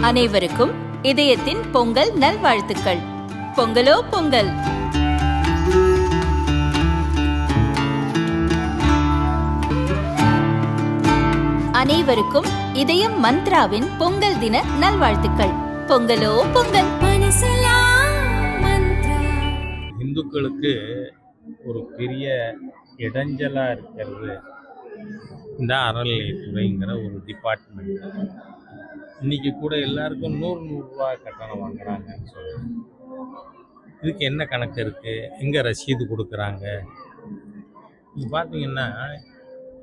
அனைவருக்கும் இதயத்தின் பொங்கல் நல்வாழ்த்துக்கள். பொங்கலோ பொங்கல். அனைவருக்கும் இதயம் மந்த்ராவின் பொங்கல் தின நல்வாழ்த்துக்கள். பொங்கலோ பொங்கல். இந்துக்களுக்கு ஒரு பெரிய இடைஞ்சலா இருக்கிறது இந்த அறநிலையத்துறைங்கிற ஒரு டிபார்ட்மெண்ட். இன்னைக்கு கூட எல்லாருக்கும் 100 ரூபா கட்டணம் வாங்குறாங்கன்னு சொல்லுவாங்க. இதுக்கு என்ன கணக்கு இருக்கு? எங்க ரசீது கொடுக்குறாங்க? இது பார்த்தீங்கன்னா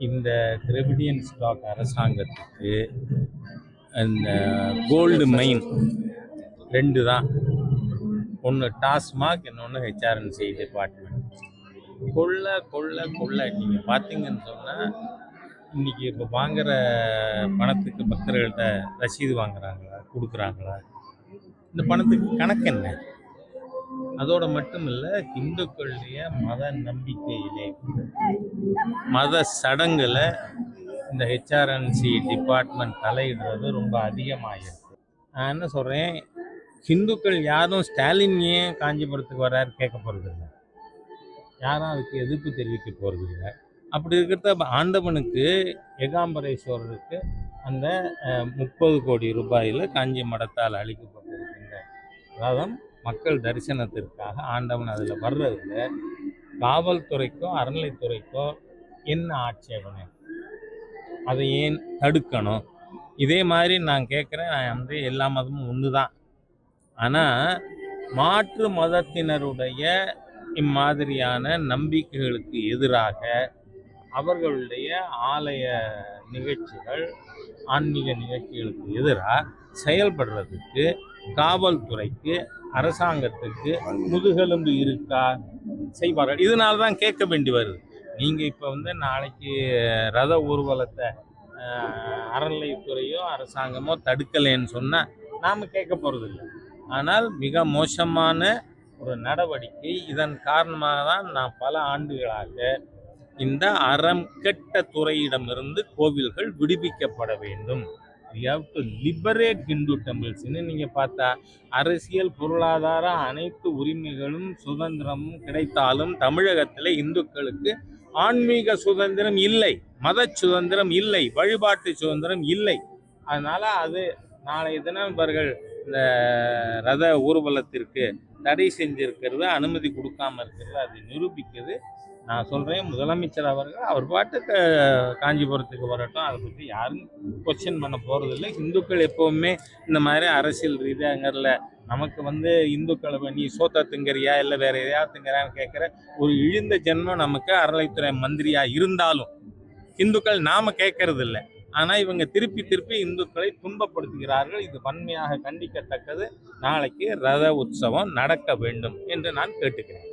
இந்த திரவிடியன் ஸ்டாக் அரசாங்கத்துக்கு அந்த கோல்டு மைன் 2 தான். ஒன்று டாஸ்மாக், இன்னொன்று ஹெச்ஆர்என்சி டிபார்ட்மெண்ட். கொள்ள நீங்கள் பார்த்தீங்கன்னு சொன்னால் இன்றைக்கி இப்போ வாங்குகிற பணத்துக்கு பக்தர்கள்ட்ட ரசீது வாங்குறாங்களா, கொடுக்குறாங்களா? இந்த பணத்துக்கு கணக்கு என்ன? அதோடு மட்டும் இல்லை, இந்துக்களுடைய மத நம்பிக்கையிலே மத சடங்குல இந்த ஹெச்ஆர்என்சி டிபார்ட்மெண்ட் தலையிடுறது ரொம்ப அதிகமாகிருக்கு. நான் என்ன சொல்கிறேன், ஹிந்துக்கள் யாரும் ஸ்டாலின் ஏன் காஞ்சிபுரத்துக்கு வர்றாரு கேட்க போகிறது இல்லை, யாரும் அதுக்கு எதிர்ப்பு தெரிவிக்க போகிறது இல்லை. அப்படி இருக்கிறத ஆண்டவனுக்கு ஏகாம்பரேஸ்வரருக்கு அந்த 30 கோடி ரூபாயில் காஞ்சி மடத்தால் அளிக்கப்பட்டிருக்கின்ற ரதம் மக்கள் தரிசனத்திற்காக ஆண்டவன் அதில் வர்றதில்ல. காவல்துறைக்கோ அறநிலைத்துறைக்கோ என்ன ஆட்சேபனை? அதை ஏன் தடுக்கணும்? இதே மாதிரி நான் கேட்குறேன், நான் வந்து எல்லா மதமும் ஒன்று தான். ஆனால் மாற்று மதத்தினருடைய இம்மாதிரியான நம்பிக்கைகளுக்கு எதிராக அவர்களுடைய ஆலய நிகழ்ச்சிகள், ஆன்மீக நிகழ்ச்சிகளுக்கு எதிராக செயல்படுறதுக்கு காவல்துறைக்கு அரசாங்கத்துக்கு முதுகெலும்பு இருக்கா? செய்வார்கள். இதனால தான் கேட்க வேண்டி வருது. நீங்கள் இப்போ வந்து நாளைக்கு ரத ஊர்வலத்தை அறநிலையத்துறையோ அரசாங்கமோ தடுக்கலைன்னு சொன்னால் நாம் கேட்க போகிறதில்லை. ஆனால் மிக மோசமான ஒரு நடவடிக்கை. இதன் காரணமாக தான் நான் பல ஆண்டுகளாக இந்த அறம்கெட்ட துறையிடமிருந்து கோவில்கள் விடுவிக்கப்பட வேண்டும். We have to liberate Hindu temples. நீங்கள் பார்த்தா அரசியல் பொருளாதார அனைத்து உரிமைகளும் சுதந்திரமும் கிடைத்தாலும் தமிழகத்தில் இந்துக்களுக்கு ஆன்மீக சுதந்திரம் இல்லை, மத சுதந்திரம் இல்லை, வழிபாட்டு சுதந்திரம் இல்லை. அதனால் அது நாளைய தினம் இவர்கள் இந்த ரத ஊர்வலத்திற்கு தடை செஞ்சிருக்கிறது, அனுமதி கொடுக்காம இருக்கிறது, அது நிரூபிக்குது. நான் சொல்கிறேன், முதலமைச்சர் அவர்கள் அவர் பாட்டுக்கு காஞ்சிபுரத்துக்கு வரட்டும், அதை பற்றி யாரும் கொஸ்டின் பண்ண போகிறதில்லை. இந்துக்கள் எப்போவுமே இந்த மாதிரி அரசியல் ரீதியாங்கிறதுல நமக்கு வந்து இந்துக்களை நீ சோத்த திங்கறியா இல்லை வேறு எதையாவது திங்கறியான்னு கேட்குற ஒரு இழிந்த ஜென்மம் நமக்கு அறநிலைத்துறை மந்திரியாக இருந்தாலும் இந்துக்கள் நாம் கேட்கறது இல்லை. ஆனால் இவங்க திருப்பி இந்துக்களை துன்பப்படுத்துகிறார்கள். இது வன்மையாக கண்டிக்கத்தக்கது. நாளைக்கு ரத உற்சவம் நடக்க வேண்டும் என்று நான் கேட்டுக்கிறேன்.